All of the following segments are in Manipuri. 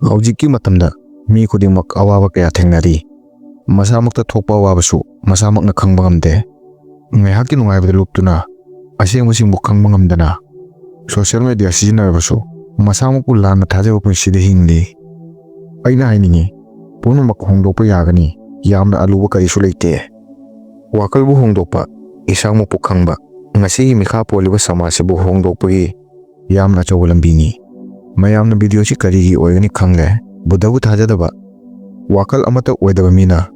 Hꯧjikki matamda mi khudingmak awaba kaya thengnari masamakta thokpa awabasu masamakna khangba ngamde ngaihakki nungaibada luptuna asengbasingbuk khangba ngamdana social media sizinarabasu masamakku lanna thajaba punsida hingli aina hainingi punamak hongdokpa yagani yamna aluba karisu leite wakalbu hongdokpa isangmukpu khangba ngasigi mikha poliba samasibu hongdokpagi yamna achawa lambini mayamna video si karigi oigani khangle budabu thajadaba wakal amata oidaba mina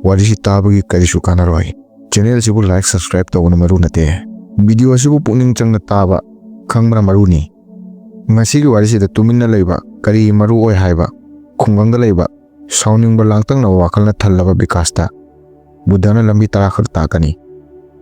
warisi tabagi karisu kanaroi channel sibu like subscribe tawna maru nate video sibu pukning changna taba khangbra maruni ngasigi warisi da tuminna leiba kari maru oi haiba khungangda leiba sauningba langtangna wakalna thallaba bikasta budana lambi tarakhar takani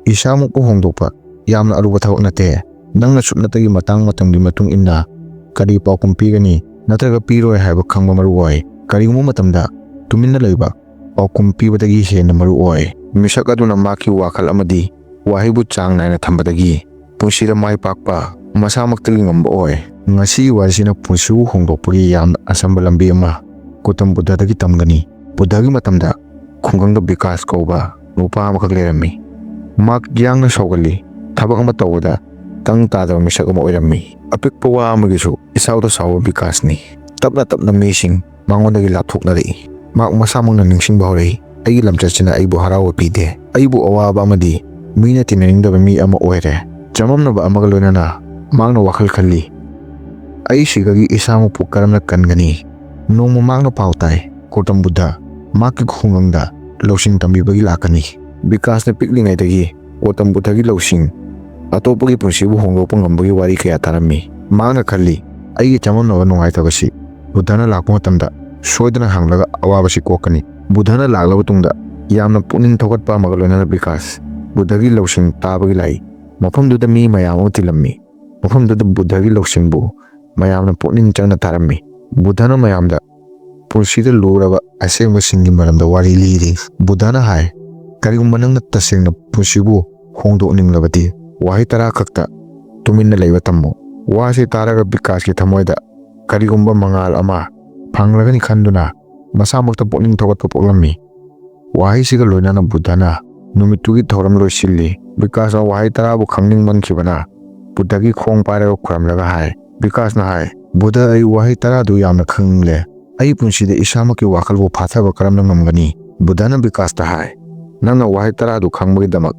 isamu ko hongdokpa yamna aruba thawak nate nangna sutnatagi matang matamgi matung inna kari paukum pigani natraga piroi haiba khangba maru oi karigumma matamda tuminna leiba paukum pibadagi hena maru oi misak aduna maki wakal amadi wahibu chang naina thambadagi punsira mai pakpa masamaktal ngamba oi ngasi warisina punsu hongdokpagi yamna asamba lambi ama kutam buddhadagi tamgani buddhagi matamda khungangda bikas kauba nupa amakak lerami mak yangna saugali thabak ama tawada tang tadaba misak ama oirami apikpa wa amagisu isauda sawa bikasni tapna tapna mising mangondagi lathoknari mak masamangna ningsingba hori aigi lamchachina aibu harawa pide aibu awaba amadi mina tinaningdaba mi ama oire chamamnaba amaga loinana makna wakhal khalli ai sigagi isamupu karamna kangani nongma makna pautai kotam buddha makki khungangda lousing tambibagi lakani bikasna piklingaidagi kotam buddhagi lousing atopagi punsibu hongdokpa ngambagi wari kaya tarami makna khalli aigi chamamnaba nungaitabasi buddhana lakpa matamda soidana hanglaga awabasi kokani buddhana laklaba tungda yamna puning thokatpa amaga loinana bikas buddhagi lousing tabagi lai mafamduda mi mayam ama tilammi mafamduda buddhagi lousingbu mayamna puning changna tarammi buddhana mayamda punsida luraba asengba singi maramda wari liri buddhana hai karigumba nangna tasengna punsibu hongdokninglabadi wahi tara khakta tuminna leiba tammo wasi taraga bikaski thamoida karigumba mangal ama phanglagani khanduna masamakta puning thokatpa poklammi wahi siga loinana buddhana numitugi thoram loisilli bikasna wahi tarabu khangning mankibana buddhagi khong paraga khuramlaga hai bikasna hai buddha ai wahi taradu yamna khangle ai punsida isamaki wakalbu phathaba karamna ngamgani buddhana bikasta hai nangna wahi taradu khangbagi damak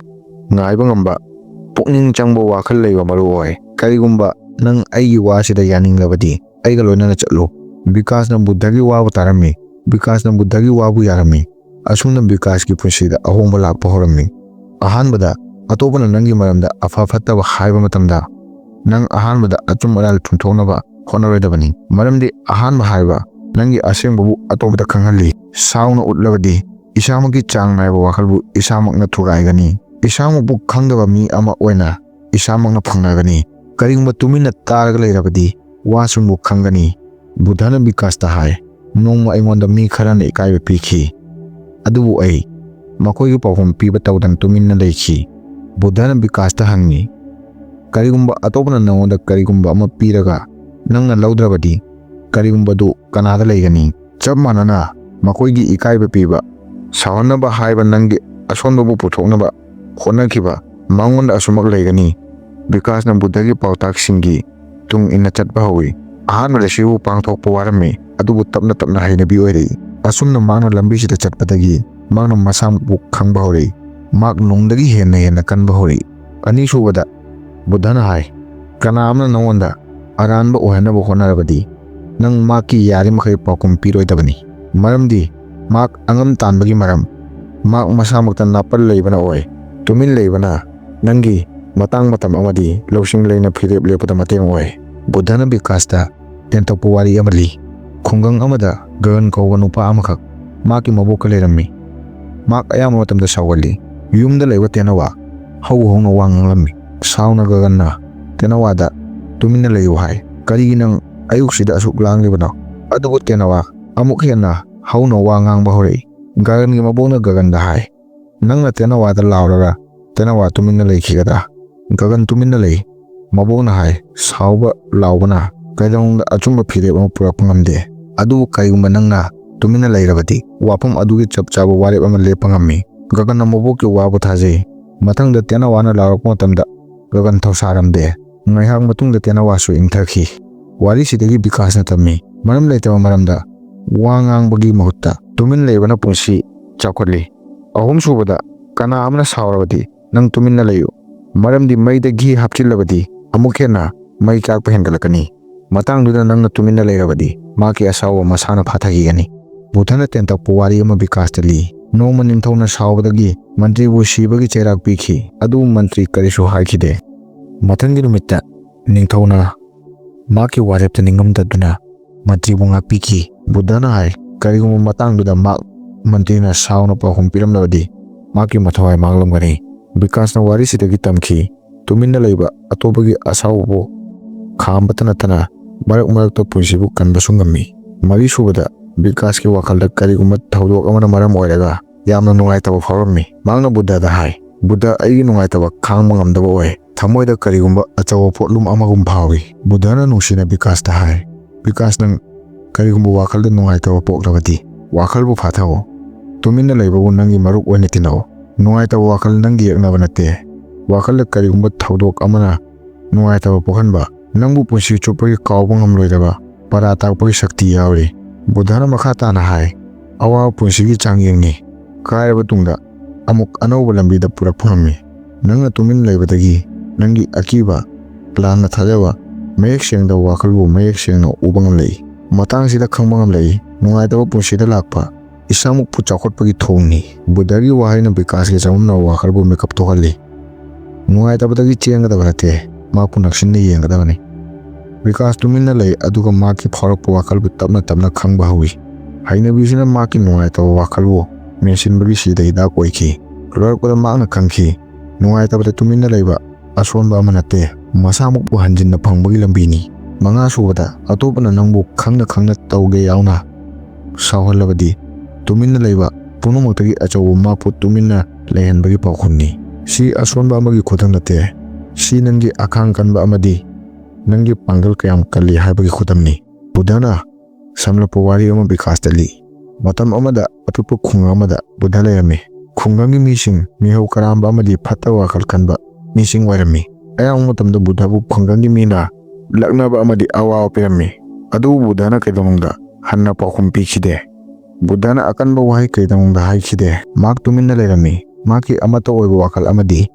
ngaiba ngamba pukning changba wakal leiba maru oi karigumba nang aigi wasida yaninglabadi aiga loinana chatlu bikasna buddhagi wabu tarami bikasna buddhagi wabu yarami asumna bikaski punsida ahongba lakpa horami ahanbada atopana nangi maramda afa fattaba haiba matamda nang ahanbada achum aral thunthonaba honaroidabani maramdi ahanba haiba nangi asengbabu atopata khanghalli sauna utlabadi isamaki chang naiba wakalbu isamakna thuraigani isamakbu khangdaba mi ama oina isamakna phangnagani karigumba tuminna taraga leirabadi wasungbu khangani buddhana bikasta hai nongma aingonda mi kharana ikaiba pikhi adubu ai makoigi pawhom piba tawdan tuminna leikhi buddhana bikasta hangni karigumba atopana nangonda karigumba ama piraga nangna laudrabadi karigumbadu kanada leigani chap manana makoigi ikaiba piba sawanaba haiba nangi asonbabu puthoknaba khonakhiba mangonda asumak leigani bikasna buddhagi pautak singi tung inna chatba hawi ahanba lesibu pangthokpa warami adubu tapna tapna hainabi oirei asumna makna lambisida chatpadagi makna masambu khangba hori mak nongdagi hena kanba hori ani subada buddhana hai kana amna nangonda aranba ohanaba honarabadi nang maki yari makai paukum piroidabani maramdi mak angam tanbagi maram mak masamakta napal leibana oi tumin leibana nangi matang matam amadi lousing leina phirep lepada mateng oi buddhana bikasta tentokpa wari amali khungang amada gan kauba nupa amakak maki maboka leirami mak ayama matamda sawali yumda leiba tenawa hongna wanglammi sauna gaganna tenawada tuminna leiu hai karigi nang ayuksida asuk langlibana adubu tenawa amuk hena hauno wangang bahori gagan gi mabona gaganda hai nangna tenawada lauraga tenawa tuminna leikhigada gagan tuminna lei mabona hai sauba laubana kaidangda achumba phirep ama purak ngamde ꯑꯗꯨꯕꯨ ꯀꯔꯤꯒꯨꯝꯕ ꯅꯪꯅ ꯇꯨꯃꯤꯟꯅ ꯂꯩꯔꯕꯗꯤ ꯋꯥꯐꯝ ꯑꯗꯨꯒꯤ ꯆꯞ ꯆꯥꯕ ꯋꯥꯔꯦꯞ ꯑꯃ ꯂꯦꯞꯄ ꯉꯝꯃꯤ꯫ ꯒꯒꯟꯅ ꯃꯕꯣꯛꯀꯤ ꯋꯥꯕꯨ ꯊꯥꯖꯩ꯫ ꯃꯊꯪꯗ ꯇꯦꯅꯋꯥꯅ ꯂꯥꯎꯔꯛꯄ ꯃꯇꯝꯗ ꯒꯒꯟ ꯊꯧꯁꯥꯔꯝꯗꯦ꯫ ꯉꯥꯏꯍꯥꯛ ꯃꯇꯨꯡꯗ ꯇꯦꯅꯋꯥꯁꯨ ꯏꯪꯊꯈꯤ꯫ ꯋꯥꯔꯤꯁꯤꯗꯒꯤ ꯕꯤꯀꯥꯁꯅ ꯇꯝꯃꯤ ꯃꯔꯝ ꯂꯩꯇꯕ ꯃꯔꯝꯗ ꯋꯥ ꯉꯥꯡꯕꯒꯤ ꯃꯍꯨꯠꯇ ꯇꯨꯃꯤꯟ ꯂꯩꯕꯅ ꯄꯨꯟꯁꯤ ꯆꯥꯎꯈꯠꯂꯤ꯫ ꯑꯍꯨꯝꯁꯨꯕꯗ, ꯀꯅꯥ ꯑꯃꯅ ꯁꯥꯎꯔꯕꯗꯤ ꯅꯪ ꯇꯨꯃꯤꯟꯅ ꯂꯩꯌꯨ, ꯃꯔꯝꯗꯤ ꯃꯩꯗ ꯘꯤ ꯍꯥꯞꯆꯤꯜꯂꯕꯗꯤ ꯑꯃꯨꯛ ꯍꯦꯟꯅ ꯃꯩ ꯆꯥꯛꯄ ꯍꯦꯟꯒꯠꯂꯛꯀꯅꯤ꯫ ꯃꯇꯥꯡꯗꯨꯗ ꯅꯪꯅ ꯇꯨꯃꯤꯟꯅ ꯂꯩꯔꯕꯗꯤ ꯃꯍꯥꯛꯀꯤ ꯑꯁꯥꯎꯕ ꯃꯁꯥꯅ ꯐꯥꯊꯈꯤꯒꯅꯤ꯫ ꯕꯨꯙꯅ ꯇꯦꯟꯇꯛꯄ ꯋꯥꯔꯤ ꯑꯃ ꯕꯤꯀꯥꯁꯇ ꯂꯤ꯫ ꯅꯣꯡꯃ ꯅꯤꯡꯊꯧꯅ ꯁꯥꯎꯕꯗꯒꯤ ꯃꯟꯇ꯭ꯔꯤꯕꯨ ꯁꯤꯕꯒꯤ ꯆꯩꯔꯥꯛ ꯄꯤꯈꯤ, ꯑꯗꯨꯕꯨ ꯃꯟꯇ꯭ꯔꯤ ꯀꯔꯤꯁꯨ ꯍꯥꯏꯈꯤꯗꯦ꯫ ꯃꯊꯪꯒꯤ ꯅꯨꯃꯤꯠꯇ ꯅꯤꯡꯊꯧꯅ ꯃꯍꯥꯛꯀꯤ ꯋꯥꯔꯦꯞꯇ ꯅꯤꯡꯉꯝꯗꯗꯨꯅ ꯃꯟꯇ꯭ꯔꯤꯕꯨ ꯉꯥꯛꯄꯤꯈꯤ꯫ ꯕꯨꯙꯅ ꯍꯥꯏ ꯀꯔꯤꯒꯨꯝꯕ ꯃꯇꯥꯡꯗꯨꯗ ꯃꯟꯇ꯭ꯔꯤꯅ ꯁꯥꯎꯅ ꯄꯥꯎꯈꯨꯝ ꯄꯤꯔꯝꯂꯕꯗꯤ ꯃꯍꯥꯛꯀꯤ ꯃꯊꯧꯋꯥꯏ ꯃꯥꯡꯂꯝꯒꯅꯤ꯫ ꯕꯤꯀꯥꯁꯅ ꯋꯥꯔꯤꯁꯤꯗꯒꯤ ꯇꯝꯈꯤ ꯇꯨꯃꯤꯟꯅ ꯂꯩꯕ ꯑꯇꯣꯞꯄꯒꯤ ꯑꯁꯥꯎꯕꯕꯨ ꯈꯥꯝꯕꯇ ꯅꯠꯇꯅ ꯃꯔꯛ ꯃꯔꯛꯇ ꯄꯨꯟꯁꯤꯕꯨ ꯀꯟꯕꯁꯨ ꯉꯝꯃꯤ꯫ ꯃꯔꯤꯁꯨꯕꯗ, ꯕꯤꯀꯥꯁꯀꯤ ꯋꯥꯈꯜꯗ ꯀꯔꯤꯒꯨꯝꯕ ꯊꯧꯗꯣꯛ ꯑꯃꯅ ꯃꯔꯝ ꯑꯣꯏꯔꯒ ꯌꯥꯝꯅ ꯅꯨꯡꯉꯥꯏꯇꯕ ꯐꯥꯎꯔꯝꯃꯤ꯫ ꯃꯍꯥꯛꯅ ꯕꯨꯙꯗ ꯍꯥꯏ ꯕꯨꯙ, ꯑꯩꯒꯤ ꯅꯨꯡꯉꯥꯏꯇꯕ ꯈꯥꯡꯕ ꯉꯝꯗꯕ ꯑꯣꯏ, ꯊꯃꯣꯏꯗ ꯀꯔꯤꯒꯨꯝꯕ ꯑꯆꯧꯕ ꯄꯣꯠꯂꯨꯝ ꯑꯃꯒꯨꯝ ꯐꯥꯎꯏ꯫ ꯕꯨꯙꯅ ꯅꯨꯡꯁꯤꯅ ꯕꯤꯀꯥꯁꯇ ꯍꯥꯏ ꯕꯤꯀꯥꯁ, ꯅꯪ ꯀꯔꯤꯒꯨꯝꯕ ꯋꯥꯈꯜꯗ ꯅꯨꯡꯉꯥꯏꯇꯕ ꯄꯣꯛꯂꯕꯗꯤ ꯋꯥꯈꯜꯕꯨ ꯐꯥꯊꯧ, ꯇꯨꯃꯤꯟꯅ ꯂꯩꯕꯕꯨ ꯅꯪꯒꯤ ꯃꯔꯨꯞ ꯑꯣꯏꯅ ꯇꯤꯟꯅꯧ꯫ ꯅꯨꯡꯉꯥꯏꯇꯕ ꯋꯥꯈꯜ ꯅꯪꯒꯤ ꯌꯦꯛꯅꯕ ꯅꯠꯇꯦ꯫ ꯋꯥꯈꯜꯗ ꯀꯔꯤꯒꯨꯝꯕ ꯊꯧꯗꯣꯛ ꯑꯃꯅ ꯅꯨꯡꯉꯥꯏꯇꯕ ꯄꯣꯛꯍꯟꯕ ꯅꯪꯕꯨ ꯄꯨꯟꯁꯤ ꯆꯨꯞꯄꯒꯤ ꯀꯥꯎꯕ ꯉꯝꯂꯣꯏꯗꯕ ꯄꯔꯥ ꯇꯥꯛꯄꯒꯤ ꯁꯛꯇꯤ ꯌꯥꯎꯔꯤ꯫ ꯕꯨꯙꯅ ꯃꯈꯥ ꯇꯥꯅ ꯍꯥꯏ ꯑꯋꯥꯕ ꯄꯨꯟꯁꯤꯒꯤ ꯆꯥꯡꯌꯦꯡꯅꯤ, ꯀꯥꯏꯔꯕ ꯇꯨꯡꯗ ꯑꯃꯨꯛ ꯑꯅꯧꯕ ꯂꯝꯕꯤꯗ ꯄꯨꯔꯛꯄ ꯉꯝꯃꯤ꯫ ꯅꯪꯅ ꯇꯨꯃꯤꯟ ꯂꯩꯕꯗꯒꯤ ꯅꯪꯒꯤ ꯑꯀꯤꯕ, ꯂꯥꯟꯅ ꯊꯥꯖꯕ, ꯃꯌꯦꯛ ꯁꯦꯡꯗꯕ ꯋꯥꯈꯜꯕꯨ ꯃꯌꯦꯛ ꯁꯦꯡꯅ ꯎꯕ ꯉꯝꯂꯛꯏ꯫ ꯃꯇꯥꯡꯁꯤꯗ ꯈꯪꯕ ꯉꯝꯂꯛꯏ ꯅꯨꯡꯉꯥꯏꯇꯕ ꯄꯨꯟꯁꯤꯗ ꯂꯥꯛꯄ ꯏꯁꯥꯃꯛꯄꯨ ꯆꯥꯎꯈꯠꯄꯒꯤ ꯊꯣꯡꯅꯤ꯫ ꯕꯨꯙꯒꯤ ꯋꯥꯍꯩꯅ ꯕꯤꯀꯥꯁꯀꯤ ꯆꯃꯝꯅꯕ ꯋꯥꯈꯜꯕꯨ ꯃꯤꯀꯞ ꯊꯣꯛꯍꯜꯂꯤ꯫ ꯅꯨꯡꯉꯥꯏꯇꯕꯗꯒꯤ ꯆꯦꯟꯒꯗꯕ ꯅꯠꯇꯦ, ꯃꯍꯥꯛꯄꯨ ꯅꯛꯁꯤꯟꯅ ꯌꯦꯡꯒꯗꯕꯅꯤ꯫ ꯕꯤꯀꯥꯁ ꯇꯨꯃꯤꯟꯅ ꯂꯩ, ꯑꯗꯨꯒ ꯃꯍꯥꯛꯀꯤ ꯐꯥꯎꯔꯛꯄ ꯋꯥꯈꯜꯕꯨ ꯇꯞꯅ ꯇꯞꯅ ꯈꯪꯕ ꯍꯧꯏ꯫ ꯍꯩꯅꯕꯤꯁꯤꯅ ꯃꯍꯥꯛꯀꯤ ꯅꯨꯡꯉꯥꯏꯇꯕ ꯋꯥꯈꯜꯕꯨ ꯃꯦꯟꯁꯤꯟꯕꯒꯤ ꯁꯤꯗ ꯍꯤꯗꯥꯛ ꯑꯣꯏꯈꯤ꯫ ꯂꯣꯏꯔꯛꯄꯗ ꯃꯍꯥꯛꯅ ꯈꯪꯈꯤ ꯅꯨꯡꯉꯥꯏꯇꯕꯗ ꯇꯨꯃꯤꯟꯅ ꯂꯩꯕ ꯑꯁꯣꯟꯕ ꯑꯃ ꯅꯠꯇꯦ, ꯃꯁꯥꯃꯛꯄꯨ ꯍꯟꯖꯤꯟꯅ ꯐꯪꯕꯒꯤ ꯂꯝꯕꯤꯅꯤ꯫ ꯃꯉꯥꯁꯨꯕꯗ, ꯑꯇꯣꯞꯄꯅ ꯅꯪꯕꯨ ꯈꯪꯅ ꯈꯪꯅ ꯇꯧꯒꯦ ꯌꯥꯎꯅ ꯁꯥꯎꯍꯜꯂꯕꯗꯤ ꯇꯨꯃꯤꯟꯅ ꯂꯩꯕ ꯄꯨꯝꯅꯃꯛꯇꯒꯤ ꯑꯆꯧꯕ ꯃꯍꯥꯛꯄꯨ ꯇꯨꯃꯤꯟꯅ ꯂꯩꯍꯟꯕꯒꯤ ꯄꯥꯎꯈꯨꯝꯅꯤ꯫ ꯁꯤ ꯑꯁꯣꯟꯕ ꯑꯃꯒꯤ ꯈꯨꯗꯝ ꯅꯠꯇꯦ, ꯁꯤ ꯅꯪꯒꯤ ꯑꯈꯥꯡ ꯀꯟꯕ ꯑꯃꯗꯤ ꯅꯪꯒꯤ ꯄꯥꯡꯒꯜ ꯀꯌꯥꯝ ꯀꯜꯂꯤ ꯍꯥꯏꯕꯒꯤ ꯈꯨꯗꯝꯅꯤ꯫ ꯕꯨꯙꯅ ꯁꯝꯂꯞꯄ ꯋꯥꯔꯤ ꯑꯃ ꯕꯤꯀꯥꯁꯇ ꯂꯤ꯫ ꯃꯇꯝ ꯑꯃꯗ ꯑꯄꯤꯛꯄ ꯈꯨꯡꯒꯪ ꯑꯃꯗ ꯕꯨꯙ ꯂꯩꯔꯝꯃꯤ꯫ ꯈꯨꯡꯒꯪꯒꯤ ꯃꯤꯁꯤꯡ ꯃꯤꯍꯧ ꯀꯔꯥꯝꯕ ꯑꯃꯗꯤ ꯐꯠꯇꯕ ꯋꯥꯈꯜ ꯈꯟꯕ ꯃꯤꯁꯤꯡ ꯑꯣꯏꯔꯝꯃꯤ꯫ ꯑꯌꯥꯝꯕ ꯃꯇꯝꯗ ꯕꯨꯙꯕꯨ ꯈꯨꯡꯒꯪꯒꯤ ꯃꯤꯅ ꯂꯛꯅꯕ ꯑꯃꯗꯤ ꯑꯋꯥꯕ ꯄꯤꯔꯝꯃꯤ, ꯑꯗꯨꯕꯨ ꯕꯨꯙꯅ ꯀꯩꯗꯧꯅꯨꯡꯗ ꯍꯟꯅ ꯄꯥꯎꯈꯨꯝ ꯄꯤꯈꯤꯗꯦ꯫ ꯕꯨꯙꯅ ꯑꯀꯟꯕ ꯋꯥꯍꯩ ꯀꯩꯗꯧꯅꯨꯡꯗ ꯍꯥꯏꯈꯤꯗꯦ꯫ ꯃꯍꯥꯛ ꯇꯨꯃꯤꯟꯅ ꯂꯩꯔꯝꯃꯤ, ꯃꯍꯥꯛꯀꯤ ꯑꯃꯠꯇ ꯑꯣꯏꯕ ꯋꯥꯈꯜ ꯑꯃꯗꯤ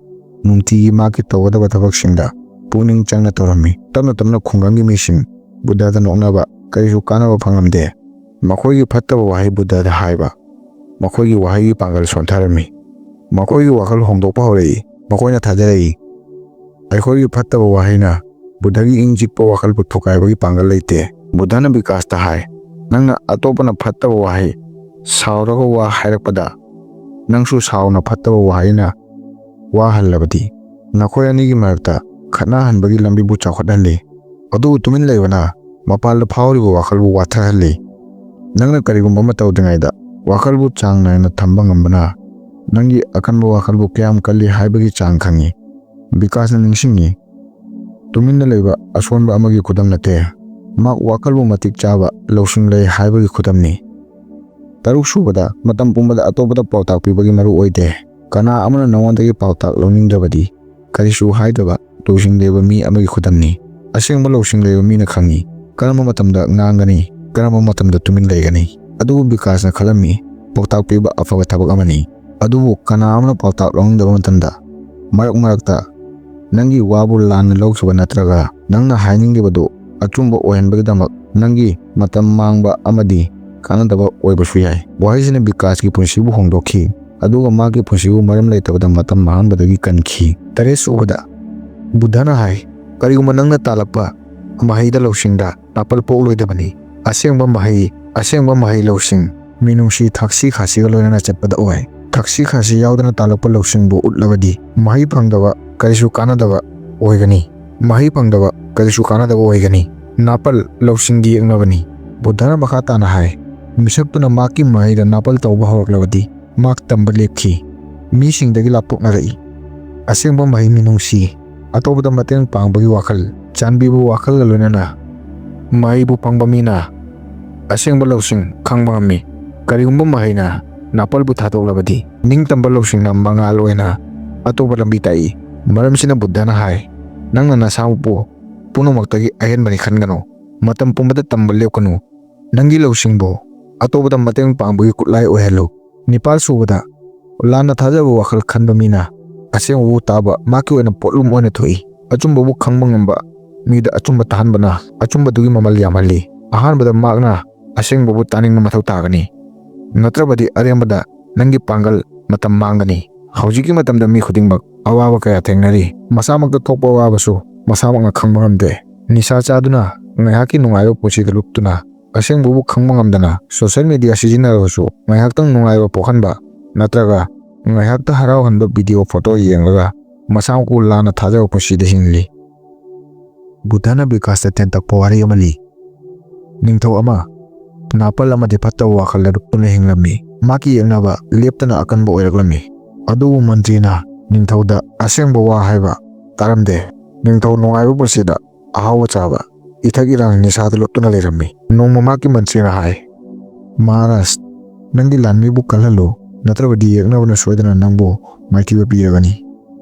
ꯅꯨꯡꯇꯤꯒꯤ ꯃꯍꯥꯛꯀꯤ ꯇꯧꯒꯗꯕ ꯊꯕꯛꯁꯤꯡꯗ ꯄꯨꯛꯅꯤꯡ ꯆꯪꯅ ꯇꯧꯔꯝꯃꯤ꯫ ꯇꯞꯅ ꯇꯞꯅ ꯈꯨꯡꯒꯪꯒꯤ ꯃꯤꯁꯤꯡ ꯕꯨꯙꯗ ꯅꯣꯛꯅꯕ ꯀꯔꯤꯁꯨ ꯀꯥꯟꯅꯕ ꯐꯪꯂꯝꯗꯦ꯫ ꯃꯈꯣꯏꯒꯤ ꯐꯠꯇꯕ ꯋꯥꯍꯩ ꯕꯨꯙꯗ ꯍꯥꯏꯕ ꯃꯈꯣꯏꯒꯤ ꯋꯥꯍꯩꯒꯤ ꯄꯥꯡꯒꯜ ꯁꯣꯟꯊꯔꯝꯃꯤ꯫ ꯃꯈꯣꯏꯒꯤ ꯋꯥꯈꯜ ꯍꯣꯡꯗꯣꯛꯄ ꯍꯧꯔꯛꯏ꯫ ꯃꯈꯣꯏꯅ ꯊꯥꯖꯔꯛꯏ ꯑꯩꯈꯣꯏꯒꯤ ꯐꯠꯇꯕ ꯋꯥꯍꯩꯅ ꯕꯨꯙꯒꯤ ꯏꯪ ꯆꯤꯛꯄ ꯋꯥꯈꯜꯕꯨ ꯊꯨꯒꯥꯏꯕꯒꯤ ꯄꯥꯡꯒꯜ ꯂꯩꯇꯦ꯫ ꯕꯨꯙꯅ ꯕꯤꯀꯥꯁꯇ ꯍꯥꯏ ꯅꯪꯅ ꯑꯇꯣꯞꯄꯅ ꯐꯠꯇꯕ ꯋꯥꯍꯩ ꯁꯥꯎꯔꯒ ꯋꯥ ꯍꯥꯏꯔꯛꯄꯗ ꯅꯪꯁꯨ ꯁꯥꯎꯅ ꯐꯠꯇꯕ ꯋꯥꯍꯩꯅ ꯋꯥ ꯍꯜꯂꯕꯗꯤ ꯅꯈꯣꯏ ꯑꯅꯤꯒꯤ ꯃꯔꯛꯇ ꯈꯠꯅꯍꯟꯕꯒꯤ ꯂꯝꯕꯤꯕꯨ ꯆꯥꯎꯈꯠꯍꯜꯂꯤ꯫ ꯑꯗꯨꯕꯨ ꯇꯨꯃꯤꯟ ꯂꯩꯕꯅ ꯃꯄꯥꯟꯗ ꯐꯥꯎꯔꯤꯕ ꯋꯥꯈꯜꯕꯨ ꯋꯥꯊꯍꯜꯂꯤ꯫ ꯅꯪꯅ ꯀꯔꯤꯒꯨꯝꯕ ꯑꯃ ꯇꯧꯗ꯭ꯔꯤꯉꯩꯗ ꯋꯥꯈꯜꯕꯨ ꯆꯥꯡ ナꯏꯅ ꯊꯝꯕ ꯉꯝꯕꯅ ꯅꯪꯒꯤ ꯑꯀꯟꯕ ꯋꯥꯈꯜꯕꯨ ꯀꯌꯥꯝ ꯀꯜꯂꯤ ꯍꯥꯏꯕꯒꯤ ꯆꯥꯡ ꯈꯪꯉꯤ꯫ ꯕꯤꯀꯥꯁꯅ ꯅꯤꯡꯁꯤꯡꯉꯤ ꯇꯨꯃꯤꯟꯅ ꯂꯩꯕ ꯑꯁꯣꯟꯕ ꯑꯃꯒꯤ ꯈꯨꯗꯝ ꯅꯠꯇꯦ, ꯃꯍꯥꯛ ꯋꯥꯈꯜꯕꯨ ꯃꯇꯤꯛ ꯆꯥꯕ ꯂꯧꯁꯤꯡ ꯂꯩ ꯍꯥꯏꯕꯒꯤ ꯈꯨꯗꯝꯅꯤ꯫ ꯇꯔꯨꯛꯁꯨꯕꯗ, ꯃꯇꯝ ꯄꯨꯝꯕꯗ ꯑꯇꯣꯞꯄꯗ ꯄꯥꯎꯇꯥꯛ ꯄꯤꯕꯒꯤ ꯃꯔꯨ ꯑꯣꯏꯗꯦ꯫ ꯀꯅꯥ ꯑꯃꯅ ꯅꯉꯣꯟꯗꯒꯤ ꯄꯥꯎꯇꯥꯛ ꯂꯧꯅꯤꯡꯗ꯭ꯔꯕꯗꯤ ꯀꯔꯤꯁꯨ ꯍꯥꯏꯗꯕ ꯂꯧꯁꯤꯡ ꯂꯩꯕ ꯃꯤ ꯑꯃꯒꯤ ꯈꯨꯗꯝꯅꯤ꯫ ꯑꯁꯦꯡꯕ ꯂꯧꯁꯤꯡ ꯂꯩꯕ ꯃꯤꯅ ꯈꯪꯉꯤ ꯀꯔꯝꯕ ꯃꯇꯝꯗ ꯉꯥꯡꯒꯅꯤ, ꯀꯔꯝꯕ ꯃꯇꯝꯗ ꯇꯨꯃꯤꯟ ꯂꯩꯒꯅꯤ꯫ ꯑꯗꯨꯕꯨ ꯕꯤꯀꯥꯁꯅ ꯈꯜꯂꯝꯃꯤ ꯄꯥꯎꯇꯥꯛ ꯄꯤꯕ ꯑꯐꯕ ꯊꯕꯛ ꯑꯃꯅꯤ, ꯑꯗꯨꯕꯨ ꯀꯅꯥ ꯑꯃꯅ ꯄꯥꯎꯇꯥꯛ ꯂꯧꯅꯤꯡꯗꯕ ꯃꯇꯝꯗ ꯃꯔꯛ ꯃꯔꯛꯇ ꯅꯪꯒꯤ ꯋꯥꯕꯨ ꯂꯥꯟꯅ ꯂꯧꯈꯤꯕ ꯅꯠꯇ꯭ꯔꯒ ꯅꯪꯅ ꯍꯥꯏꯅꯤꯡꯂꯤꯕꯗꯨ ꯑꯆꯨꯝꯕ ꯑꯣꯏꯍꯟꯕꯒꯤꯗꯃꯛ ꯅꯪꯒꯤ ꯃꯇꯝ ꯃꯥꯡꯕ ꯑꯃꯗꯤ ꯀꯥꯟꯅꯗꯕ ꯑꯣꯏꯕꯁꯨ ꯌꯥꯏ꯫ ꯋꯥꯍꯩꯁꯤꯅ ꯕꯤꯀꯥꯁꯀꯤ ꯄꯨꯟꯁꯤꯕꯨ ꯍꯣꯡꯗꯣꯛꯈꯤ, ꯑꯗꯨꯒ ꯃꯥꯒꯤ ꯄꯨꯟꯁꯤꯕꯨ ꯃꯔꯝ ꯂꯩꯇꯕꯗ ꯃꯇꯝ ꯃꯥꯡꯍꯟꯕꯗꯒꯤ ꯀꯟꯈꯤ꯫ ꯇꯔꯦꯠꯁꯨꯕꯗ, ꯕꯨꯙꯅ ꯍꯥꯏ ꯀꯔꯤꯒꯨꯝꯕ ꯅꯪꯅ ꯇꯥꯜꯂꯛꯄ ꯃꯍꯩꯗ ꯂꯧꯁꯤꯡꯗ ꯅꯥꯄꯜ ꯄꯣꯛꯂꯣꯏꯗꯕꯅꯤ꯫ ꯑꯁꯦꯡꯕ ꯃꯍꯩ ꯂꯧꯁꯤꯡ ꯃꯤꯅꯨꯡꯁꯤ ꯊꯛꯁꯤ ꯈꯥꯁꯤꯒ ꯂꯣꯏꯅꯅ ꯆꯠꯄꯗ ꯑꯣꯏ꯫ ꯊꯛꯁꯤ ꯈꯥꯁꯤ ꯌꯥꯎꯗꯅ ꯇꯥꯜꯂꯛꯄ ꯂꯧꯁꯤꯡꯕꯨ ꯎꯠꯂꯕꯗꯤ ꯃꯍꯩ ꯐꯪꯗꯕ ꯀꯔꯤꯁꯨ ꯀꯥꯟꯅꯗꯕ ꯑꯣꯏꯒꯅꯤ꯫ ꯅꯥꯄꯜ ꯂꯧꯁꯤꯡꯒꯤ ꯌꯦꯛꯅꯕꯅꯤ꯫ ꯕꯨꯙꯅ ꯃꯈꯥ ꯇꯥꯅ ꯍꯥꯏ ꯃꯤꯁꯛꯇꯨꯅ ꯃꯍꯥꯛꯀꯤ ꯃꯍꯩꯗ ꯅꯥꯄꯜ ꯇꯧꯕ ꯍꯧꯔꯛꯂꯕꯗꯤ ꯃꯍꯥꯛ ꯇꯝꯕ ꯂꯦꯞꯈꯤ, ꯃꯤꯁꯤꯡꯗꯒꯤ ꯂꯥꯞꯊꯣꯛꯅꯔꯛꯏ꯫ ꯑꯁꯦꯡꯕ ꯃꯍꯩ ꯃꯤꯅꯨꯡꯁꯤ, ꯑꯇꯣꯞꯄꯗ ꯃꯇꯦꯡ ꯄꯥꯡꯕꯒꯤ ꯋꯥꯈꯜ, ꯆꯥꯟꯕꯤꯕ ꯋꯥꯈꯜꯒ ꯂꯣꯏꯅꯅ ꯃꯍꯩꯕꯨ ꯐꯪꯕ ꯃꯤꯅ ꯑꯁꯦꯡꯕ ꯂꯧꯁꯤꯡ ꯈꯪꯕ ꯉꯝꯃꯤ꯫ ꯀꯔꯤꯒꯨꯝꯕ ꯃꯍꯩꯅ ꯅꯥꯄꯜꯕꯨ ꯊꯥꯗꯣꯛꯂꯕꯗꯤ ꯅꯤꯡꯇꯝꯕ ꯂꯧꯁꯤꯡꯅ ꯃꯉꯥꯜ ꯑꯣꯏꯅ ꯑꯇꯣꯞꯄ ꯂꯝꯕꯤ ꯇꯥꯛꯏ꯫ ꯃꯔꯝꯁꯤꯅ ꯕꯨද්ධꯅ ꯍꯥꯏ, ꯅꯪꯅ ꯅꯁꯥꯕꯨ ꯄꯨꯝꯅꯃꯛꯇꯒꯤ ꯑꯍꯦꯟꯕꯅꯤ ꯈꯟꯒꯅꯨ꯫ ꯃꯇꯝ ꯄꯨꯝꯕꯗ ꯇꯝꯕ ꯂꯦꯞꯀꯅꯨ꯫ ꯅꯪꯒꯤ ꯂꯧꯁꯤꯡꯕꯨ ꯑꯇꯣꯞꯄꯗ ꯃꯇꯦꯡ ꯄꯥꯡꯕꯒꯤ ꯈꯨꯠꯂꯥꯏ ꯑꯣꯏꯍꯜꯂꯨ꯫ 7ꯁꯨꯕꯗ, ꯂꯥꯟꯅ ꯊꯥꯖꯕ ꯋꯥꯈꯜ ꯈꯟꯕ ꯃꯤꯅ ꯑꯁꯦꯡꯕꯕꯨ ꯇꯥꯕ ꯃꯍꯥꯛꯀꯤ ꯑꯣꯏꯅ ꯄꯣꯠꯂꯨꯝ ꯑꯣꯏꯅ ꯊꯣꯛꯏ꯫ ꯑꯆꯨꯝꯕꯕꯨ ꯈꯪꯕ ꯉꯝꯕ ꯃꯤꯗ ꯑꯆꯨꯝꯕ ꯇꯥꯍꯟꯕꯅ ꯑꯆꯨꯝꯕꯗꯨꯒꯤ ꯃꯃꯜ ꯌꯥꯝꯍꯜꯂꯤ꯫ ꯑꯍꯥꯟꯕꯗ ꯃꯍꯥꯛꯅ ꯑꯁꯦꯡꯕꯕꯨ ꯇꯥꯅꯤꯡꯕ ꯃꯊꯧ ꯇꯥꯒꯅꯤ, ꯅꯠꯇ꯭ꯔꯕꯗꯤ ꯑꯔꯦꯝꯕꯗ ꯅꯪꯒꯤ ꯄꯥꯡꯒꯜ ꯃꯇꯝ ꯃꯥꯡꯒꯅꯤ꯫ ꯍꯧꯖꯤꯛꯀꯤ ꯃꯇꯝꯗ ꯃꯤ ꯈꯨꯗꯤꯡꯃꯛ ꯑꯋꯥꯕ ꯀꯌꯥ ꯊꯦꯡꯅꯔꯤ꯫ ꯃꯁꯥꯃꯛꯇ ꯊꯣꯛꯄ ꯑꯋꯥꯕꯁꯨ ꯃꯁꯥꯃꯛꯅ ꯈꯪꯕ ꯉꯝꯗꯦ꯫ ꯅꯤꯁꯥ ꯆꯥꯗꯨꯅ, ꯉꯥꯏꯍꯥꯛꯀꯤ ꯅꯨꯡꯉꯥꯏꯕ ꯄꯨꯟꯁꯤꯗ ꯂꯨꯞꯇꯨꯅ, ꯑꯁꯦꯡꯕꯕꯨ ꯈꯪꯕ ꯉꯝꯗꯅ ꯁꯣꯁꯤꯌꯦꯜ ꯃꯤꯗꯤꯌꯥ ꯁꯤꯖꯤꯟꯅꯔꯕꯁꯨ ꯉꯥꯏꯍꯥꯛꯇꯪ ꯅꯨꯡꯉꯥꯏꯕ ꯄꯣꯛꯍꯟꯕ ꯅꯠꯇ꯭ꯔꯒ ꯉꯥꯏꯍꯥꯛꯇ ꯍꯔꯥꯎꯍꯟꯕ ꯚꯤꯗꯤꯑꯣ ꯐꯣꯇꯣ ꯌꯦꯡꯂꯒ ꯃꯁꯥꯃꯛꯄꯨ ꯂꯥꯟꯅ ꯊꯥꯖꯕ ꯄꯨꯟꯁꯤꯗ ꯍꯤꯡꯂꯤ꯫ ꯕꯨද්ධꯅ ꯕꯤꯀꯥꯁꯇ ꯇꯦꯟꯇꯛꯄ ꯋꯥꯔꯤ ꯑꯃ ꯂꯤ꯫ ꯅꯤꯡꯊꯧ ꯑꯃ ꯅꯥꯄꯜ ꯑꯃꯗꯤ ꯐꯠꯇꯕ ꯋꯥꯈꯜꯗ ꯂꯨꯞꯇꯨꯅ ꯍꯤꯡꯂꯝꯃꯤ꯫ ꯃꯍꯥꯛꯀꯤ ꯌꯦꯛꯅꯕ ꯂꯦꯞꯇꯅ ꯑꯀꯟꯕ ꯑꯣꯏꯔꯛꯂꯝꯃꯤ꯫ ꯑꯗꯨꯕꯨ ꯃꯟꯇ꯭ꯔꯤꯅ ꯅꯤꯡꯊꯧꯗ ꯑꯁꯦꯡꯕ ꯋꯥ ꯍꯥꯏꯕ ꯇꯥꯔꯝꯗꯦ꯫ ꯅꯤꯡꯊꯧ ꯅꯨꯡꯉꯥꯏꯕ ꯄꯨꯟꯁꯤꯗ ꯑꯍꯥꯎꯕ ꯆꯥꯕ, ꯏꯊꯛ ꯏꯔꯥꯡ ꯅꯤꯁꯥꯗ ꯂꯨꯞꯇꯨꯅ ꯂꯩꯔꯝꯃꯤ꯫ ꯅꯣꯡꯃ ꯃꯍꯥꯛꯀꯤ ꯃꯟꯇ꯭ꯔꯤꯅ ꯍꯥꯏ, ꯃꯍꯥꯔꯥꯖ, ꯅꯪꯒꯤ ꯂꯥꯟꯃꯤꯕꯨ ꯀꯜꯍꯜꯂꯨ, ꯅꯠꯇ꯭ꯔꯕꯗꯤ ꯌꯦꯛꯅꯕꯅ ꯁꯣꯏꯗꯅ ꯅꯪꯕꯨ ꯃꯥꯏꯊꯤꯕ ꯄꯤꯔꯒꯅꯤ꯫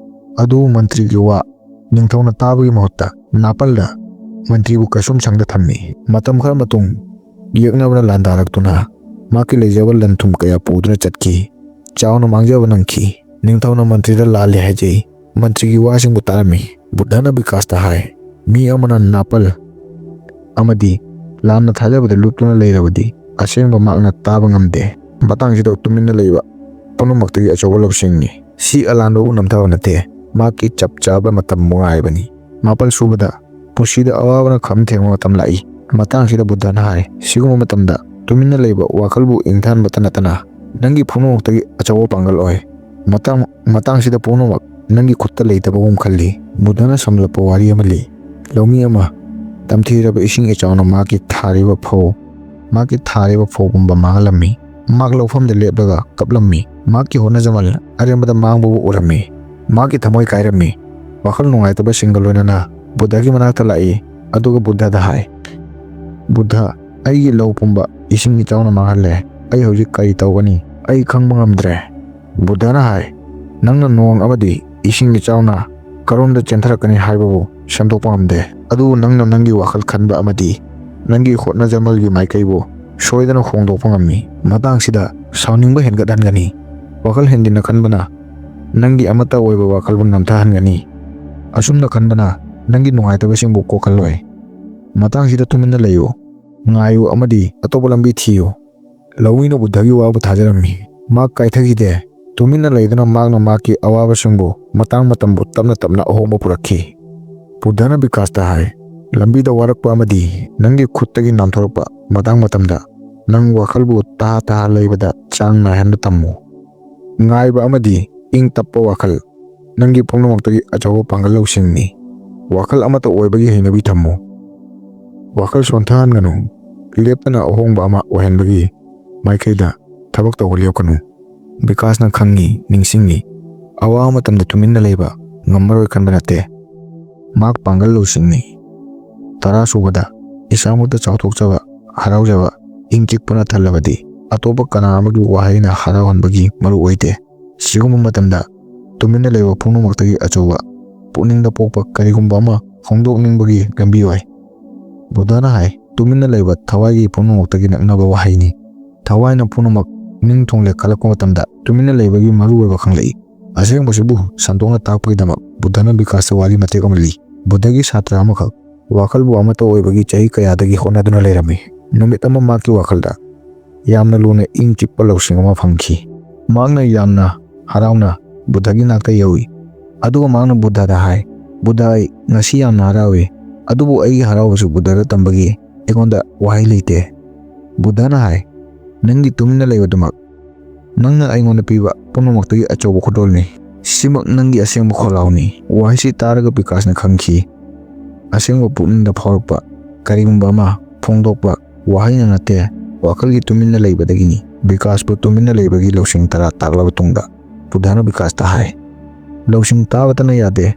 ꯑꯗꯨꯕꯨ ꯃꯟꯇ꯭ꯔꯤꯒꯤ ꯋꯥ ꯅꯤꯡꯊꯧꯅ ꯇꯥꯕꯒꯤ ꯃꯍꯨꯠꯇ ꯅꯥꯄꯜꯗ ꯃꯟꯇ꯭ꯔꯤꯕꯨ ꯀꯩꯁꯨꯝ ꯁꯪꯗ ꯊꯝꯃꯤ꯫ ꯃꯇꯝ ꯈꯔ ꯃꯇꯨꯡ ꯌꯦꯛꯅꯕꯅ ꯂꯥꯟꯗꯥꯔꯛꯇꯨꯅ ꯃꯍꯥꯛꯀꯤ ꯂꯩꯖꯕ ꯂꯟ ꯊꯨꯝ ꯀꯌꯥ ꯄꯨꯗꯨꯅ ꯆꯠꯈꯤ꯫ ꯆꯥꯎꯅ ꯃꯥꯡꯖꯕ ꯅꯪꯈꯤ꯫ ꯅꯤꯡꯊꯧꯅ ꯃꯟꯇ꯭ꯔꯤꯗ ꯂꯥꯜꯂꯦ ꯍꯥꯏꯖꯩ꯫ ꯃꯟꯇ꯭ꯔꯤꯒꯤ ꯋꯥꯁꯤꯡꯕꯨ ꯇꯥꯔꯝꯃꯤ꯫ ꯕꯨද්ධꯅ ꯕꯤꯀꯥꯁꯇ ꯍꯥꯏ, ꯃꯤ ꯑꯃꯅ ꯅꯥꯄꯜ ꯑꯃꯗꯤ ꯂꯥꯟꯅ ꯊꯥꯖꯕꯗ ꯂꯨꯞꯇꯨꯅ ꯂꯩꯔꯕꯗꯤ ꯑꯁꯦꯡꯕ ꯃꯍꯥꯛꯅ ꯇꯥꯕ ꯉꯝꯗꯦ꯫ ꯃꯇꯥꯡꯁꯤꯗ ꯇꯨꯃꯤꯟꯅ ꯂꯩꯕ ꯄꯨꯝꯅꯃꯛꯇꯒꯤ ꯑꯆꯧꯕ ꯂꯧꯁꯤꯡꯅꯤ꯫ ꯁꯤ ꯑꯂꯥꯟꯕꯕꯨ ꯅꯝꯊꯕ ꯅꯠꯇꯦ, ꯃꯍꯥꯛꯀꯤ ꯆꯞ ꯆꯥꯕ ꯃꯇꯝ ꯉꯥꯏꯕꯅꯤ꯫ 7ꯁꯨꯕꯗ, ꯄꯨꯟꯁꯤꯗ ꯑꯋꯥꯕꯅ ꯈꯝ ꯊꯦꯡꯕ ꯃꯇꯝ ꯂꯥꯛꯏ꯫ ꯃꯇꯥꯡꯁꯤꯗ ꯕꯨද්ධꯅ ꯍꯥꯏ, ꯁꯤꯒꯨꯝꯕ ꯃꯇꯝꯗ ꯇꯨꯃꯤꯟꯅ ꯂꯩꯕ ꯋꯥꯈꯜꯕꯨ ꯏꯪꯊꯍꯟꯕꯇ ꯅꯠꯇꯅ ꯅꯪꯒꯤ ꯄꯨꯝꯅꯃꯛꯇꯒꯤ ꯑꯆꯧꯕ ꯄꯥꯡꯒꯜ ꯑꯣꯏ꯫ ꯃꯇꯥꯡꯁꯤꯗ ꯄꯨꯝꯅꯃꯛ ꯅꯪꯒꯤ ꯈꯨꯠꯇ ꯂꯩꯇꯕꯒꯨꯝ ꯈꯜꯂꯤ꯫ ꯕꯨද්ධꯅ ꯁꯝꯂꯞꯄ ꯋꯥꯔꯤ ꯑꯃ ꯂꯤ꯫ ꯂꯧꯃꯤ ꯑꯃ ꯇꯝꯊꯤꯔꯕ ꯏꯁꯤꯡ ꯏꯆꯥꯎꯅ ꯃꯍꯥꯛꯀꯤ ꯊꯥꯔꯤꯕ ꯐꯧ ꯄꯨꯝꯕ ꯃꯥꯡꯍꯜꯂꯝꯃꯤ꯫ ꯃꯍꯥꯛ ꯂꯧꯐꯝꯗ ꯂꯦꯞꯂꯒ ꯀꯞꯂꯝꯃꯤ꯫ ꯃꯍꯥꯛꯀꯤ ꯍꯣꯠꯅꯖꯃꯜ ꯑꯔꯦꯝꯕꯗ ꯃꯥꯡꯕꯕꯨ ꯎꯔꯝꯃꯤ꯫ ꯃꯍꯥꯛꯀꯤ ꯊꯃꯣꯏ ꯀꯥꯏꯔꯝꯃꯤ꯫ ꯋꯥꯈꯜ ꯅꯨꯡꯉꯥꯏꯇꯕꯁꯤꯡꯒ ꯂꯣꯏꯅꯅ ꯕꯨද්ධꯒꯤ ꯃꯅꯥꯛꯇ ꯂꯥꯛꯏ ꯑꯗꯨꯒ ꯕꯨද්ධꯗ ꯍꯥꯏ, ꯕꯨද්ධ, ꯑꯩꯒꯤ ꯂꯧ ꯄꯨꯝꯕ ꯏꯁꯤꯡ ꯏꯆꯥꯎꯅ ꯃꯥꯡꯍꯜꯂꯦ꯫ ꯑꯩ ꯍꯧꯖꯤꯛ ꯀꯔꯤ ꯇꯧꯒꯅꯤ? ꯑꯩ ꯈꯪꯕ ꯉꯝꯗ꯭ꯔꯦ꯫ ꯕꯨද්ධꯅ ꯍꯥꯏ, ꯅꯪꯅ ꯅꯣꯡ ꯑꯃꯗꯤ ꯏꯁꯤꯡ ꯏꯆꯥꯎꯅ ꯀꯔꯣꯝꯗ ꯆꯦꯟꯊꯔꯛꯀꯅꯤ ꯍꯥꯏꯕꯕꯨ ꯁꯦꯝꯗꯣꯛꯄ ꯉꯝꯗꯦ꯫ ꯑꯗꯨꯕꯨ ꯅꯪꯅ ꯅꯪꯒꯤ ꯋꯥꯈꯜ ꯈꯟꯕ ꯑꯃꯗꯤ ꯅꯪꯒꯤ ꯍꯣꯠꯅꯖꯃꯜꯒꯤ ꯃꯥꯏꯀꯩꯕꯨ ꯁꯣꯏꯗꯅ ꯍꯣꯡꯗꯣꯛꯄ ꯉꯝꯃꯤ꯫ ꯃꯇꯥꯡꯁꯤꯗ ꯁꯥꯎꯅꯤꯡꯕ ꯍꯦꯟꯒꯠꯍꯟꯒꯅꯤ꯫ ꯋꯥꯈꯜ ꯍꯦꯟꯖꯤꯟꯅ ꯈꯟꯕꯅ ꯅꯪꯒꯤ ꯑꯃꯠꯇ ꯑꯣꯏꯕ ꯋꯥꯈꯜꯕꯨ ꯅꯝꯊꯍꯟꯒꯅꯤ꯫ ꯑꯁꯨꯝꯅ ꯈꯟꯕꯅ ꯅꯪꯒꯤ ꯅꯨꯡꯉꯥꯏꯇꯕꯁꯤꯡꯕꯨ ꯀꯣꯛꯍꯜꯂꯣꯏ꯫ ꯃꯇꯥꯡꯁꯤꯗ ꯇꯨꯃꯤꯟꯅ ꯂꯩꯌꯨ, ꯉꯥꯏꯌꯨ ꯑꯃꯗꯤ ꯑꯇꯣꯞꯄ ꯂꯝꯕꯤ ꯊꯤꯌꯨ꯫ ꯂꯧꯃꯤꯅ ꯕꯨද්ධꯒꯤ ꯋꯥꯕꯨ ꯊꯥꯖꯔꯝꯃꯤ꯫ ꯃꯍꯥꯛ ꯀꯥꯏꯊꯈꯤꯗꯦ꯫ ꯇꯨꯃꯤꯟꯅ ꯂꯩꯗꯨꯅ ꯃꯍꯥꯛꯅ ꯃꯍꯥꯛꯀꯤ ꯑꯋꯥꯕꯁꯤꯡꯕꯨ ꯃꯇꯝꯕꯨ ꯇꯞꯅ ꯇꯞꯅ ꯑꯍꯣꯡꯕ ꯄꯨꯔꯛꯈꯤ꯫ ꯕꯨද්ධꯅ ꯕꯤꯀꯥꯁꯇ ꯍꯥꯏ, ꯂꯝꯕꯤꯗ ꯋꯥꯔꯛꯄ ꯑꯃꯗꯤ ꯅꯪꯒꯤ ꯈꯨꯠꯇꯒꯤ ꯅꯥꯟꯊꯣꯔꯛꯄ ꯃꯇꯝꯗ ꯅꯪ ꯋꯥꯈꯜꯕꯨ ꯇꯍꯥ ꯂꯩꯕꯗ ꯆꯥꯡ ꯅꯥꯏꯍꯟꯕ ꯇꯝꯃꯨ꯫ ꯉꯥꯏꯕ ꯑꯃꯗꯤ ꯏꯪ ꯇꯞꯄ ꯋꯥꯈꯜ ꯅꯪꯒꯤ ꯄꯨꯝꯅꯃꯛꯇꯒꯤ ꯑꯆꯧꯕ ꯄꯥꯡꯒꯜ ꯂꯧꯁꯤꯡꯅꯤ꯫ ꯋꯥꯈꯜ ꯑꯃꯠꯇ ꯑꯣꯏꯕꯒꯤ ꯍꯩꯅꯕꯤ ꯊꯝꯃꯨ꯫ ꯋꯥꯈꯜ ꯁꯣꯟꯊꯍꯟꯒꯅꯨ꯫ ꯂꯦꯞꯇꯅ ꯑꯍꯣꯡꯕ ꯑꯃ ꯑꯣꯏꯍꯟꯕꯒꯤ ꯃꯥꯏꯀꯩꯗ ꯊꯕꯛ ꯇꯧꯕ ꯂꯦꯞꯀꯅꯨ꯫ ꯕꯤꯀꯥꯁꯅ ꯈꯪꯉꯤ, ꯅꯤꯡꯁꯤꯡꯉꯤ, ꯑꯋꯥꯕ ꯃꯇꯝꯗ ꯇꯨꯃꯤꯟꯅ ꯂꯩꯕ ꯉꯝꯃꯔꯣꯏ ꯈꯟꯕ ꯅꯠꯇꯦ, ꯃꯍꯥꯛ ꯄꯥꯡꯒꯜ ꯂꯧꯁꯤꯡꯅꯤ꯫ 10ꯁꯨꯕꯗ, ꯏꯁꯥꯃꯛꯇ ꯆꯥꯎꯊꯣꯛꯆꯕ, ꯍꯔꯥꯎꯖꯕ, ꯏꯪ ꯆꯤꯛꯄꯅ ꯊꯜꯂꯕꯗꯤ ꯑꯇꯣꯞꯄ ꯀꯅꯥ ꯑꯃꯒꯤ ꯋꯥꯍꯩꯅ ꯍꯔꯥꯎꯍꯟꯕꯒꯤ ꯃꯔꯨ ꯑꯣꯏꯗꯦ꯫ ꯁꯤꯒꯨꯝꯕ ꯃꯇꯝꯗ ꯇꯨꯃꯤꯟꯅ ꯂꯩꯕ ꯄꯨꯝꯅꯃꯛꯇꯒꯤ ꯑꯆꯧꯕ, ꯄꯨꯛꯅꯤꯡꯗ ꯄꯣꯛꯄ ꯀꯔꯤꯒꯨꯝꯕ ꯑꯃ ꯐꯣꯡꯗꯣꯛꯅꯤꯡꯕꯒꯤ ꯂꯝꯕꯤ ꯑꯣꯏ꯫ ꯕꯨꯙꯅ ꯍꯥꯏ, ꯇꯨꯃꯤꯟꯅ ꯂꯩꯕ ꯊꯋꯥꯏꯒꯤ ꯄꯨꯝꯅꯃꯛꯇꯒꯤ ꯅꯛꯅꯕ ꯋꯥꯍꯩꯅꯤ꯫ ꯊꯋꯥꯏꯅ ꯄꯨꯝꯅꯃꯛ ꯅꯤꯡ ꯊꯨꯡꯂꯦ ꯈꯜꯂꯛꯄ ꯃꯇꯝꯗ ꯇꯨꯃꯤꯟꯅ ꯂꯩꯕꯒꯤ ꯃꯔꯨꯑꯣꯏꯕ ꯈꯪꯂꯛꯏ꯫ ꯑꯁꯦꯡꯕꯁꯤꯕꯨ ꯁꯟꯗꯣꯛꯅ ꯇꯥꯛꯄꯒꯤꯗꯃꯛ ꯕꯨꯙꯅ ꯕꯤꯀꯥꯁꯇ ꯋꯥꯔꯤ ꯃꯇꯦꯛ ꯑꯃ ꯂꯤ꯫ ꯕꯨꯙꯒꯤ ꯁꯥꯇ꯭ꯔ ꯑꯃꯈꯛ ꯋꯥꯈꯜꯕꯨ ꯑꯃꯠꯇ ꯑꯣꯏꯕꯒꯤ ꯆꯍꯤ ꯀꯌꯥꯗꯒꯤ ꯍꯣꯠꯅꯗꯨꯅ ꯂꯩꯔꯝꯃꯤ꯫ ꯅꯨꯃꯤꯠ ꯑꯃ ꯃꯍꯥꯛꯀꯤ ꯋꯥꯈꯜꯗ ꯌꯥꯝꯅ ꯂꯨꯅ ꯏꯪ ꯆꯤꯛꯄ ꯂꯧꯁꯤꯡ ꯑꯃ ꯐꯪꯈꯤ꯫ ꯃꯍꯥꯛꯅ ꯌꯥꯝꯅ ꯍꯔꯥꯎꯅ ꯕꯨꯙꯒꯤ ꯅꯥꯛꯇ ꯌꯧꯏ ꯑꯗꯨꯒ ꯃꯍꯥꯛꯅ ꯕꯨꯙꯗ ꯍꯥꯏ, ꯕꯨꯙ, ꯑꯩ ꯉꯁꯤ ꯌꯥꯝꯅ ꯍꯔꯥꯎꯏ, ꯑꯗꯨꯕꯨ ꯑꯩꯒꯤ ꯍꯔꯥꯎꯕꯁꯨ ꯕꯨꯙꯗ ꯇꯝꯕꯒꯤ ꯑꯩꯉꯣꯟꯗ ꯋꯥꯍꯩ ꯂꯩꯇꯦ꯫ ꯕꯨꯙꯅ ꯍꯥꯏ, ꯅꯪꯒꯤ ꯇꯨꯃꯤꯟꯅ ꯂꯩꯕꯗꯨꯃꯛ ꯅꯪꯅ ꯑꯩꯉꯣꯟꯗ ꯄꯤꯕ ꯄꯨꯝꯅꯃꯛꯇꯒꯤ ꯑꯆꯧꯕ ꯈꯨꯗꯣꯜꯅꯤ꯫ ꯁꯤꯃꯛ ꯅꯪꯒꯤ ꯑꯁꯦꯡꯕ ꯈꯣꯜꯂꯥꯎꯅꯤ꯫ ꯋꯥꯍꯩꯁꯤ ꯇꯥꯔꯒ ꯕꯤꯀꯥꯁꯅ ꯈꯪꯈꯤ, ꯑꯁꯦꯡꯕ ꯄꯨꯛꯅꯤꯡꯗ ꯐꯥꯎꯔꯛꯄ ꯀꯔꯤꯒꯨꯝꯕ ꯑꯃ ꯐꯣꯡꯗꯣꯛꯄ ꯋꯥꯍꯩꯅ ꯅꯠꯇꯦ, ꯋꯥꯈꯜꯒꯤ ꯇꯨꯃꯤꯟꯅ ꯂꯩꯕꯗꯒꯤꯅꯤ꯫ ꯕꯤꯀꯥꯁꯄꯨ ꯇꯨꯃꯤꯟꯅ ꯂꯩꯕꯒꯤ ꯂꯧꯁꯤꯡ 10 ꯇꯥꯛꯂꯕ ꯇꯨꯡꯗ ꯕꯨꯙꯅ ꯕꯤꯀꯥꯁꯇ ꯍꯥꯏ, ꯂꯧꯁꯤꯡ ꯇꯥꯕꯇꯅ ꯌꯥꯗꯦ,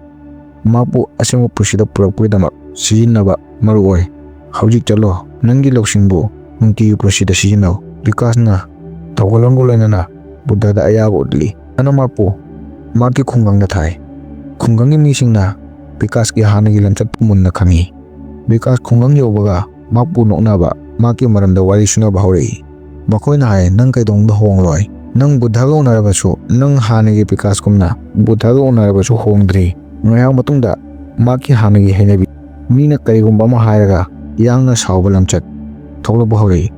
ꯃꯍꯥꯛꯄꯨ ꯑꯁꯦꯡꯕ ꯄꯨꯟꯁꯤꯗ ꯄꯨꯔꯛꯄꯒꯤꯗꯃꯛ ꯁꯤꯖꯤꯟꯅꯕ ꯃꯔꯨ ꯑꯣꯏ꯫ ꯍꯧꯖꯤꯛ ꯆꯠꯂꯣ, ꯅꯪꯒꯤ ꯂꯧꯁꯤꯡꯕꯨ nungtigi punsida sijinaw. Bikasna tawgalango lainana Buddhada ayaba udli. Anamarpo maki khungangda thai. Khunganggi misingna Bikaski hanagi lamchat pumunna khangi. Bikas khungang yobaga makpu noknaba maki maramda wari sunaba haurai. Makoina hai nang kaidongda hongloi. Nang Buddhaga unarabasu nang hanagi Bikas kumna Buddhaga unarabasu hongdri. Ngayang matungda maki hanagi henabi mina kaigumba ma hairaga yangna sauba lamchat thoklaba haurai.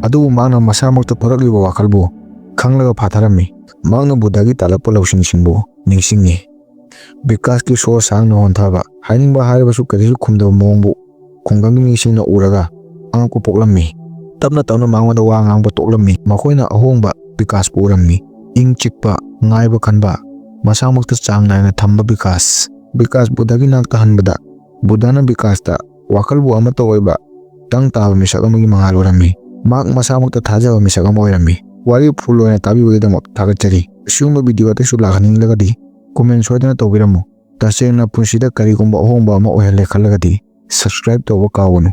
Adu magna masamakta thorakliba wakalbu khanglaga phatharami. Magna Buddhagi talapa Lousing singbu ningsingi. Bikaski so sang na honthaba hainingba haibasu karisu khumdaba mongbu khunganggi misingna uraga angko poklammi. Tapna tapna mangwada wa ngangba toklammi. Makoina ahongba Bikas pu urammi. Ing chikpa ngaiba khanba masamakta chang naina thamba Bikas Buddhagi nakta hanbada Buddhana Bikasta wakalbu amata oiba tang taba misak amagi mangal urammi. Mak masamakta thajaba misak ama oirammi. Wari phuloina tabibagidamok thagachari. Siyumba video ate su lakhaninglagadi comment soidana tawbiramu. Tasengna punsida karigumba ahongba ama oihale khalagadi subscribe tawba kawunu.